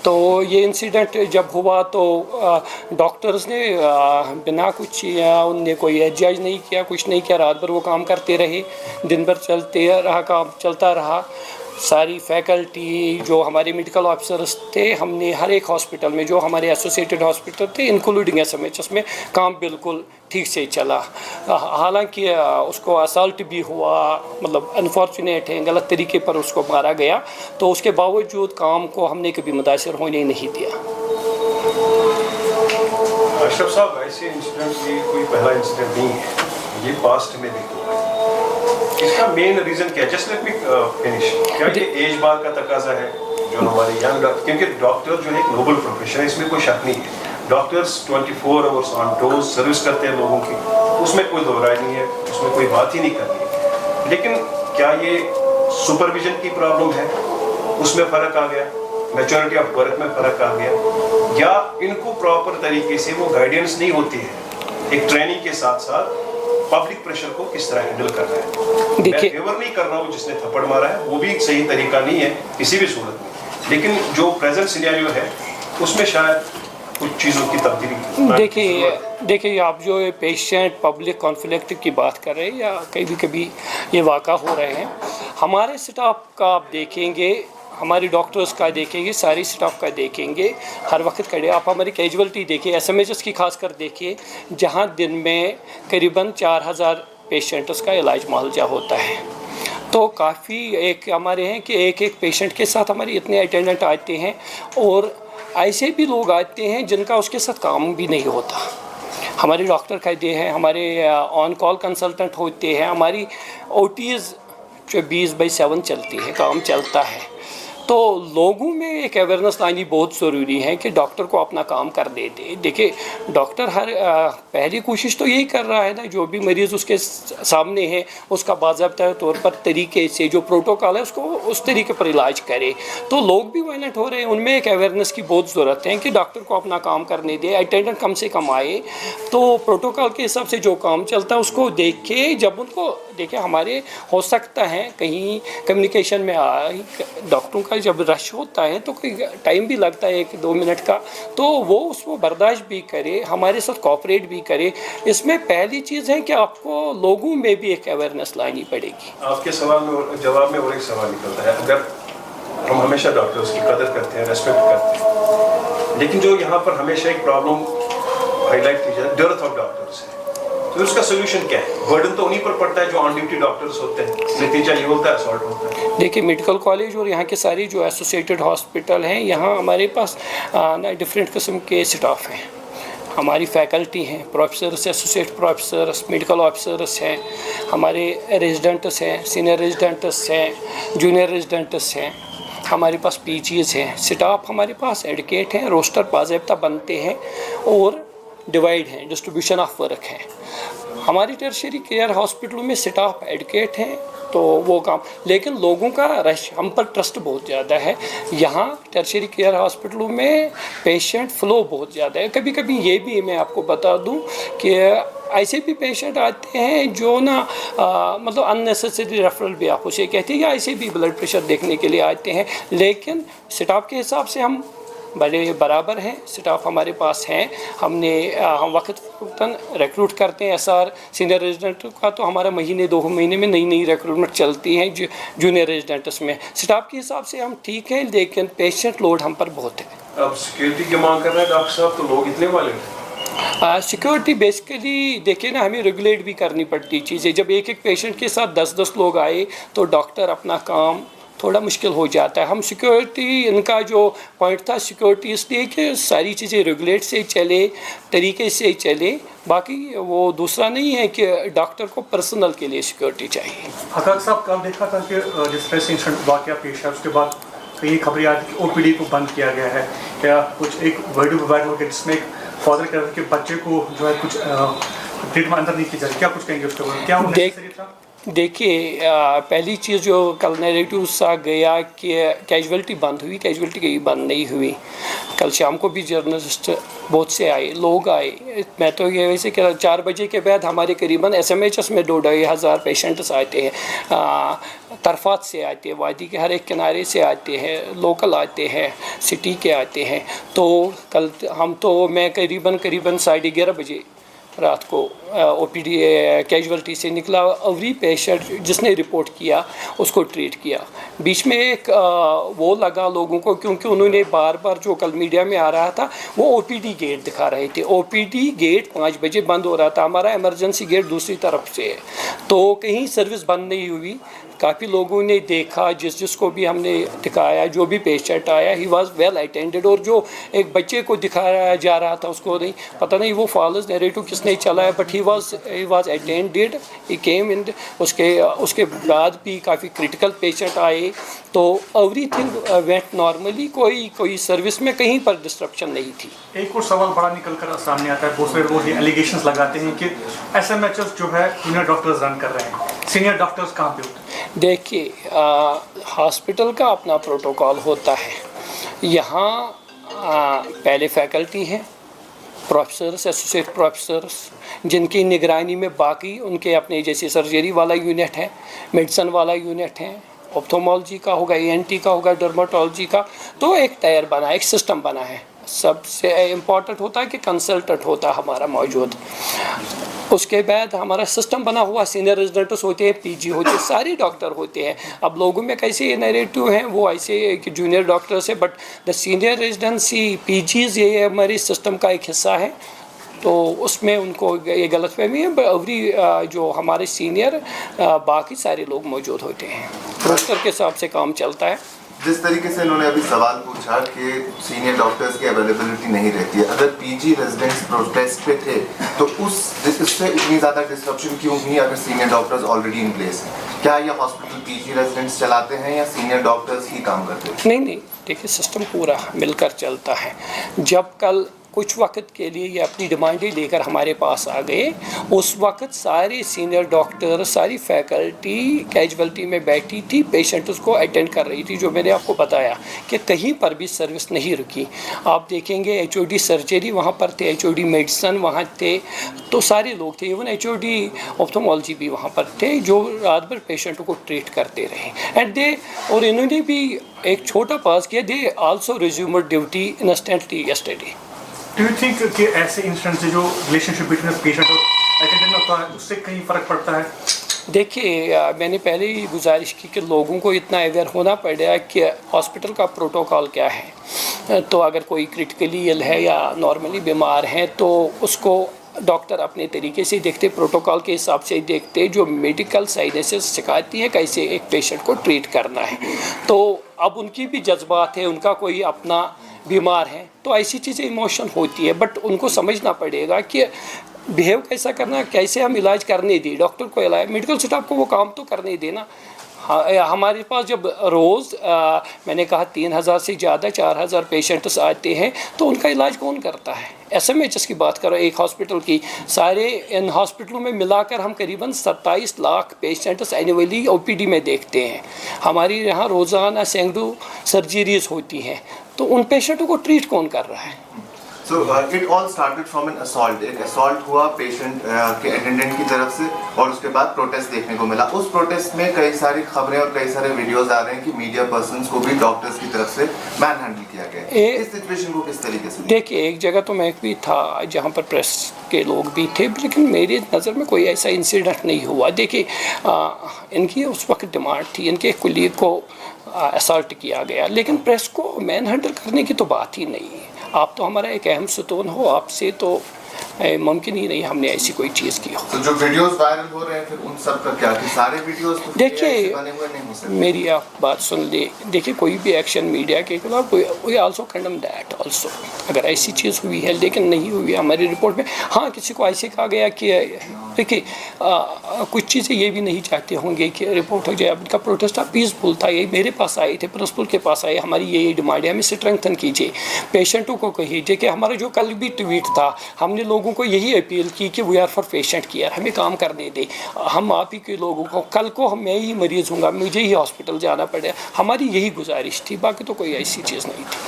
तो ये इंसिडेंट जब हुआ तो डॉक्टर्स ने बिना कुछ उनने कोई एहतजाज नहीं किया, कुछ नहीं किया, रात भर वो काम करते रहे, दिन भर चलते रहा, काम चलता रहा। सारी फैकल्टी जो हमारे मेडिकल ऑफिसर्स थे, हमने हर एक हॉस्पिटल में जो हमारे एसोसिएटेड हॉस्पिटल थे इंक्लूडिंग एसएमएचएस में काम बिल्कुल ठीक से चला। हालांकि उसको असल्ट भी हुआ, मतलब अनफॉर्चुनेट है, गलत तरीके पर उसको मारा गया, तो उसके बावजूद काम को हमने कभी मुतासिर होने नहीं दिया। अशरफ साहब, ऐसे इंसिडेंट ये कोई पहला इंसिडेंट नहीं है, ये पास्ट में भी हुआ है। इसका मेन रीजन क्या है? Just let me finish. क्या ये एज बार का तकाजा है जो हमारे यंग, क्योंकि डॉक्टर जो है एक नोबल प्रोफेशन है, इसमें कोई शक नहीं है। Doctors 24 hours on dose service करते हैं लोगों की, उसमें कोई दो राय नहीं है, उसमें कोई बात ही नहीं करनी है। लेकिन क्या ये सुपरविजन की प्रॉब्लम है, उसमें फ़र्क आ गया, मैच्योरिटी ऑफ वर्क में फ़र्क आ गया, या इनको प्रॉपर तरीके से वो गाइडेंस नहीं होती है एक ट्रेनिंग के साथ साथ पब्लिक प्रेशर को किस तरह हैंडल कर रहा है? मैं फेवर नहीं कर रहा हूँ जिसने थप्पड़ मारा है, वो भी सही तरीका नहीं है किसी भी सूरत में, लेकिन जो प्रेजेंट सिनेरियो है उसमें शायद कुछ चीज़ों की तब्दीली। देखिए आप जो पेशेंट पब्लिक कॉन्फ्लिक्ट की बात कर रहे हैं या कभी कभी ये वाक़ा हो रहे हैं, हमारे स्टाफ का आप देखेंगे, हमारे डॉक्टर्स का देखेंगे, सारी स्टाफ का देखेंगे, हर वक्त खड़े। आप हमारी कैजुअलिटी देखिए, एसएमएचएस की खास कर देखिए, जहाँ दिन में करीबन 4000 पेशेंट्स का इलाज मुआवजा होता है। तो काफ़ी एक हमारे हैं कि एक एक पेशेंट के साथ हमारे इतने अटेंडेंट आते हैं, और ऐसे भी लोग आते हैं जिनका उसके साथ काम भी नहीं होता। हमारे डॉक्टर कहते हैं, हमारे ऑन कॉल कंसल्टेंट होते हैं, हमारी OTs 24/7 चलती है, काम चलता है। तो लोगों में एक अवेयरनेस लानी बहुत ज़रूरी है कि डॉक्टर को अपना काम कर देते। देखिए डॉक्टर हर पहली कोशिश तो यही कर रहा है ना, जो भी मरीज़ उसके सामने है उसका बाज़ाब्ता तौर पर तरीके से जो प्रोटोकॉल है उसको उस तरीके पर इलाज करे। तो लोग भी वायलेंट हो रहे हैं, उनमें एक अवेयरनेस की बहुत ज़रूरत है कि डॉक्टर को अपना काम करने दे, अटेंडेंट कम से कम आए, तो प्रोटोकॉल के हिसाब से जो काम चलता है उसको देख के, जब उनको देखिए हमारे हो सकता है कहीं कम्युनिकेशन में डॉक्टरों का जब रश होता है तो कोई टाइम भी लगता है 1-2 मिनट का, तो वो उसको बर्दाश्त भी करे, हमारे साथ कोऑपरेट भी करे। इसमें पहली चीज़ है कि आपको लोगों में भी एक अवेयरनेस लानी पड़ेगी। आपके सवाल में जवाब में और एक सवाल निकलता है, अगर हम हमेशा डॉक्टर्स की कदर करते हैं, रेस्पेक्ट करते हैं, लेकिन जो यहाँ पर हमेशा एक प्रॉब्लम हाईलाइट की जाए, डेथ ऑफ डॉक्टर्स है, तो उसका सोल्यूशन क्या है? बर्डन तो उन्हीं पर पड़ता है जो ऑन ड्यूटी डॉक्टर्स होते हैं, नतीजा ये होता है असॉल्ट होता है। देखिए मेडिकल कॉलेज और यहाँ के सारी जो एसोसिएटेड हॉस्पिटल हैं, यहाँ हमारे पास डिफरेंट किस्म के स्टाफ हैं। हमारी फैकल्टी हैं, professors, associate professors, medical officers हैं, हमारे रेजिडेंट्स हैं, सीनियर रेजिडेंट्स हैं, जूनियर रेजिडेंट्स हैं, हमारे पास PGs हैं। स्टाफ हमारे पास एडुकेट हैं, रोस्टर बाज़ाब्ता बनते हैं और डिवाइड हैं, डिस्ट्रीब्यूशन ऑफ वर्क है। हमारी टर्शियरी केयर हॉस्पिटलों में स्टाफ एडुकेट हैं तो वो काम, लेकिन लोगों का रश, हम पर ट्रस्ट बहुत ज़्यादा है। यहाँ टर्शियरी केयर हॉस्पिटलों में पेशेंट फ्लो बहुत ज़्यादा है। कभी कभी ये भी मैं आपको बता दूँ कि ऐसे भी पेशेंट आते हैं जो ना मतलब अननेसेसरी रेफरल भी आप उसे कहते हैं, या ऐसे भी ब्लड प्रेशर देखने के लिए आते हैं, लेकिन स्टाफ के हिसाब से हम बड़े बराबर हैं। स्टाफ हमारे पास हैं, हम वक्तन रिक्रूट करते हैं। SR सीनियर रेजिडेंट का तो हमारा महीने 2 महीने में नई रिक्रूटमेंट चलती है। जूनियर रेजिडेंट्स में स्टाफ के हिसाब से हम ठीक हैं, लेकिन पेशेंट लोड हम पर बहुत है। अब सिक्योरिटी की मांग कर रहे हैं डॉक्टर साहब, तो लोग इतने वाले हैं। सिक्योरिटी बेसिकली देखिए ना, हमें रेगुलेट भी करनी पड़ती चीज़ें। जब एक पेशेंट के साथ 10-10 लोग आए तो डॉक्टर अपना काम थोड़ा मुश्किल हो जाता है। हम सिक्योरिटी, इनका जो पॉइंट था सिक्योरिटी इसलिए कि सारी चीज़ें रेगुलेट से चले, तरीके से चले, बाकी वो दूसरा नहीं है कि डॉक्टर को पर्सनल के लिए सिक्योरिटी चाहिए। हकाक साहब, कल देखा था कि जिस तरह से इंसिडेंट वाक़या पेश है, उसके बाद कई खबरें आई कि OPD को बंद किया गया है, या कुछ एक वीडियो वायरल हो गया जिसमें एक फादर कह रहे थे कि बच्चे को जो है कुछ ट्रीटमेंट अंदर नहीं की जा रही, क्या कुछ कहेंगे उसके बारे में? क्या वो नेसेसरी था? देखिए पहली चीज़ जो कल नैरेटिव सा गया कि कैजुअलिटी बंद हुई, कैजुअलिटी कहीं बंद नहीं हुई। कल शाम को भी जर्नलिस्ट बहुत से आए, लोग आए। मैं तो ये वैसे कह रहा 4 बजे के बाद हमारे करीबन SMHS में 2-2.5 पेशेंट्स आते हैं, तरफात से आते हैं, वादी के हर एक किनारे से आते हैं, लोकल आते हैं, सिटी के आते हैं। तो कल मैं करीबन 11:30 बजे रात को OPD कैजुअलिटी से निकला। एवरी पेशेंट जिसने रिपोर्ट किया उसको ट्रीट किया। बीच में एक वो लगा लोगों को, क्योंकि उन्होंने बार बार जो कल मीडिया में आ रहा था वो OPD गेट दिखा रहे थे। OPD गेट 5 बजे बंद हो रहा था, हमारा इमरजेंसी गेट दूसरी तरफ से है, तो कहीं सर्विस बंद नहीं हुई। काफ़ी लोगों ने देखा, जिसको भी हमने दिखाया, जो भी पेशेंट आया ही वाज वेल अटेंडेड। और जो एक बच्चे को दिखाया जा रहा था उसको नहीं पता नहीं वो फॉल्स नैरेटिव किसने चलाया, बट ही वाज अटेंडेड, ही केम इन। उसके बाद भी काफ़ी क्रिटिकल पेशेंट आए, तो एवरीथिंग वेंट नॉर्मली, कोई सर्विस में कहीं पर डिस्ट्रप्शन नहीं थी। एक और सवाल बड़ा निकल कर सामने आता है, बहुत सारे लोग ये एलिगेशंस लगाते हैं कि SMHS जो है जूनियर डॉक्टर्स रन कर रहे हैं, सीनियर डॉक्टर्स कहाँ पे होते हैं? देखिए हॉस्पिटल का अपना प्रोटोकॉल होता है। यहाँ पहले फैकल्टी हैं, प्रोफेसर्स, एसोसिएट प्रोफेसर्स, जिनकी निगरानी में बाकी उनके अपने जैसे सर्जरी वाला यूनिट है, मेडिसन वाला यूनिट है, ऑप्थोमोलॉजी का होगा, ENT का होगा, डर्माटोलॉजी का। तो एक टायर बना, एक सिस्टम बना है। सबसे इम्पॉर्टेंट होता है कि कंसल्टेंट होता है हमारा मौजूद। उसके बाद हमारा सिस्टम बना हुआ, सीनियर रेजिडेंट्स होते हैं, PG होते हैं, सारे डॉक्टर होते हैं। अब लोगों में कैसे नैरेटिव हैं वो ऐसे कि जूनियर डॉक्टर्स है, but the senior residency PGs ये हमारे सिस्टम का एक हिस्सा है। तो उसमें उनको ये गलतफहमी है। एवरी जो हमारे सीनियर बाकी सारे लोग मौजूद होते हैं, रोस्टर के हिसाब से काम चलता है। जिस तरीके से इन्होंने अभी सवाल पूछा कि सीनियर डॉक्टर्स की अवेलेबिलिटी नहीं रहती है, अगर PG रेजिडेंट्स प्रोटेस्ट पे थे तो इससे इतनी ज़्यादा डिस्ट्रप्शन क्यों हुई अगर senior doctors already in place हैं? क्या ये हॉस्पिटल PG रेजिडेंट्स चलाते हैं या सीनियर डॉक्टर्स ही काम करते हैं? नहीं, देखिए सिस्टम पूरा मिलकर चलता है। जब कल कुछ वक्त के लिए ये अपनी डिमांडें लेकर हमारे पास आ गए, उस वक्त सारे सीनियर डॉक्टर, सारी फैकल्टी कैजुअलिटी में बैठी थी, पेशेंट्स को अटेंड कर रही थी। जो मैंने आपको बताया कि कहीं पर भी सर्विस नहीं रुकी। आप देखेंगे HOD सर्जरी वहाँ पर थे, HOD मेडिसन वहाँ थे, तो सारे लोग थे। इवन HOD ऑप्थोमोलॉजी भी वहाँ पर थे, जो रात भर पेशेंटों को ट्रीट करते रहे। और इन्होंने भी एक छोटा पास किया, they also resumed duty instantly yesterday. Do you think कि ऐसे इंसिडेंट से जो रिलेशनशिप बिटवीन पेशेंट और अटेंडेंट होता है उससे कहीं फ़र्क पड़ता है? देखिए मैंने पहले ही गुजारिश की कि लोगों को इतना अवेयर होना पड़ेगा कि हॉस्पिटल का प्रोटोकॉल क्या है। तो अगर कोई क्रिटिकली इल है या नॉर्मली बीमार है तो उसको डॉक्टर अपने तरीके से देखते, प्रोटोकॉल के हिसाब से देखते, जो मेडिकल साइंसेस सिखाती है कैसे एक पेशेंट को ट्रीट करना है। तो अब उनकी भी जज्बात है, उनका कोई अपना बीमार है, तो ऐसी चीज़ें इमोशन होती है, बट उनको समझना पड़ेगा कि बिहेव कैसा करना, कैसे हम इलाज करने दें। डॉक्टर को इलाज, मेडिकल स्टाफ को वो काम तो करने देना। हमारे पास जब रोज़ मैंने कहा 3000 से ज़्यादा 4000 पेशेंट्स आते हैं, तो उनका इलाज कौन करता है? SMHS की बात करो, एक हॉस्पिटल की, सारे इन हॉस्पिटलों में मिलाकर हम करीबन 27 लाख पेशेंट्स एनुअली OPD में देखते हैं। हमारी यहाँ रोज़ाना सैकड़ों सर्जरीज होती हैं, तो उन पेशेंटों को ट्रीट कौन कर रहा है? So it all started from an assault. एक assault हुआ पेशेंट के अटेंडेंट की तरफ से और उसके बाद प्रोटेस्ट देखने को मिला। उस प्रोटेस्ट में कई सारी खबरें और कई सारे वीडियोस आ रहे हैं कि मीडिया पर्सन्स को भी डॉक्टर्स की तरफ से मैन हैंडल किया गया है। इस सिचुएशन को किस तरीके से? देखिए एक जगह तो मैं भी था जहाँ पर प्रेस के लोग भी थे, लेकिन मेरी नज़र में कोई ऐसा इंसिडेंट नहीं हुआ। देखिए इनकी उस वक्त डिमांड थी, इनके कुलीग को असॉल्ट किया गया, लेकिन प्रेस को मैन हैंडल करने की तो बात ही नहीं है। आप तो हमारा एक अहम सतून हो, आपसे तो मुमकिन ही नहीं हमने ऐसी कोई चीज़ की हो। तो जो वीडियोस वायरल हो रहे हैं फिर उन सब का क्या? कि सारे वीडियोस तो देखिए बने हुए नहीं हो सकते। मेरी आप बात सुन ले, देखिए कोई भी एक्शन मीडिया के खिलाफ we also condemn that also, अगर ऐसी चीज़ हुई है, लेकिन नहीं हुई है हमारी रिपोर्ट में। हाँ, किसी को ऐसे कहा गया कि देखिए कुछ चीज़ें ये भी नहीं चाहते होंगे कि रिपोर्ट हो जाए। अब उनका प्रोटेस्ट पीसफुल था, ये मेरे पास आए थे, प्रिंसिपल के पास आए, हमारी ये डिमांड है, हमें स्ट्रेंथन कीजिए, पेशेंटों को कहिए कि हमारा जो कल भी ट्वीट था, हमने लोगों لوگوں کو یہی اپیل کی کہ we are for patient care, ہمیں کام کرنے دیں. ہم آپ ہی کے لوگوں کو, کل کو میں ہی مریض ہوں گا, مجھے ہی ہاسپٹل جانا پڑے, ہماری یہی گزارش تھی, باقی تو کوئی ایسی چیز نہیں تھی.